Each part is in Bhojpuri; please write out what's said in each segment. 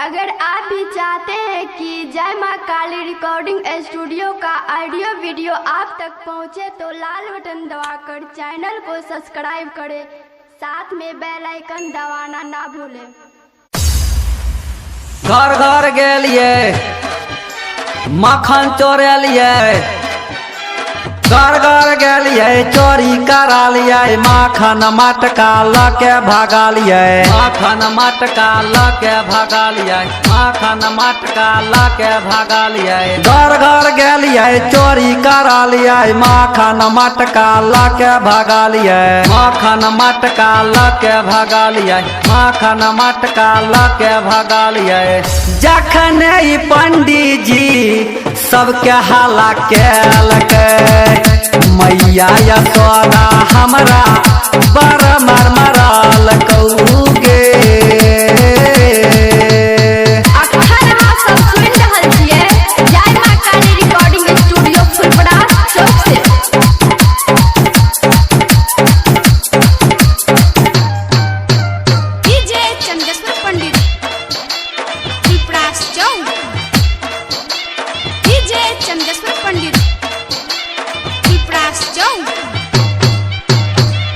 अगर आप भी चाहते हैं कि जय मां काली रिकॉर्डिंग स्टूडियो का ऑडियो वीडियो आप तक पहुंचे तो लाल बटन दबाकर चैनल को सब्सक्राइब करें, साथ में बेल आइकन दबाना ना भूलें। घर घर गेलिए मक्खन चोरेलिए, घर घर गेलिए चोरी करा लिये, माखन मटका लके भगा लिये, माखन मटका लके भगा लिये, माखन मटका लके भगा लिये। घर घर गेलिए चोरी करा लिये, माखन मटका लके भगा लिये, माखन मटका लके भगा लिये, माखन मटका लके भगा लिये। जखन ई पंडित जी सबके हाला केलकै, मैया यशोदा हमरा बड़ मरमराल कौगे। अखन अहाँ सब सुनि रहल छियै जय मां काली रिकॉर्डिंग स्टूडियो फुलपरा चौक से। डीजे चंदेश्वर पंडित पिपरास चौक, डीजे चंदेश्वर पंडित पिपरास चौक।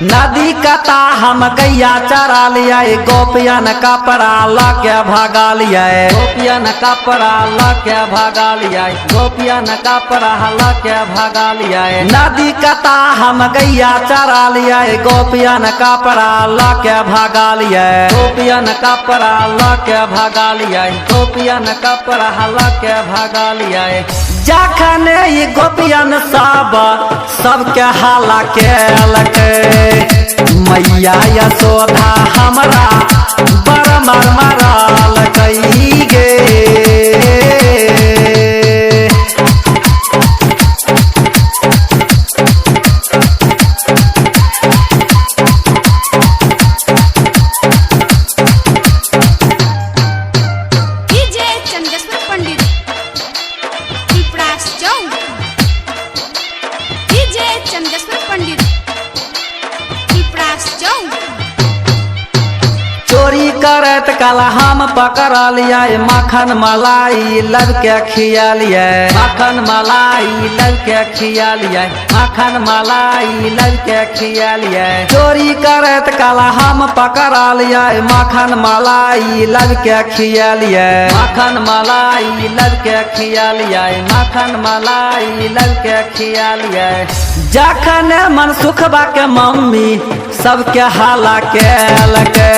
नदी कता हम गैया चरा लिये, गोपियन कपड़ा लके भगा लिये, गोपियन कपड़ा लके भगा लिये, गोपियन कपड़ा लके भगा लिये। नदी कता हम गैया चरा लिये, गोपियन कपड़ा लके भगा लिये, गोपियन कपड़ा लके भगा लिये, गोपियन कपड़ा लके भगा लिये। जखन ई गोपियन सबके हाला केलकै, मैया यशोदा हमरा बड़ मरमराल कईगे। डीजे चंदेश्वर पंडित पिपरास चौक, डीजे चंदेश्वर पंडित पिपरास चौक। चोरी करत कल हम पकड़ा लिये, मक्खन मलाई लब के खिया लिये, मक्खन मलाई लब के खिया लिये, मक्खन मलाई लब के खिया लिये। चोरी करत कल हम पकड़ा लिये, मक्खन मलाई लब के खिया लिये, मक्खन मलाई लब के खिया लिये, मक्खन मलाई लब के खिया लिये। जखन मनसुखबा के मम्मी सबके हाला केलकै,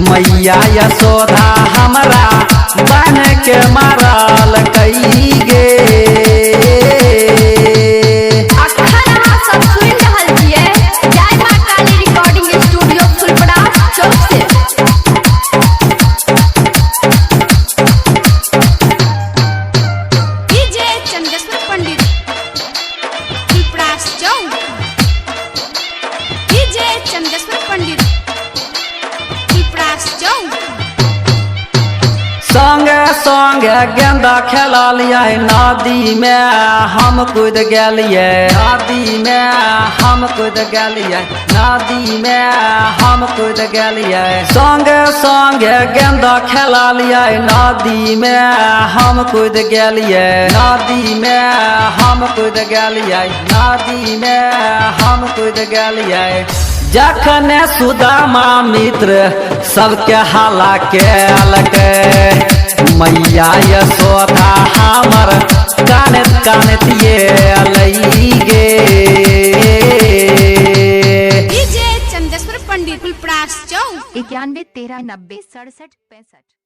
मैया यशोदा हमरा बन के मारल कईगे। अखन अहाँ सब सुनि रहल छियै जय मां काली रिकॉर्डिंग स्टूडियो फुलपरा चौक से। डीजे चंदेश्वर पंडित पिपरास चौक, डीजे चंदेश्वर पंडित पिपरास चौक। संगे संगे गेंदा खेला लिये, नदी में हम कूद गेलिये, नदी में हम कूद गेलिये, नदी में हम कूद गेलिये। संगे संगे गेंदा खेला लिये, नदी में हम कूद गेलिये, नदी में हम कूद गेलिये, नदी में हम कूद गेलिये। जखन सुदामा मित्र सबके हाला केलकै, मैया यशोदा हमर कानत कानत ये लईगे। डीजे चंदेश्वर पंडित फुलपरास चौक 91 13 90 67 65।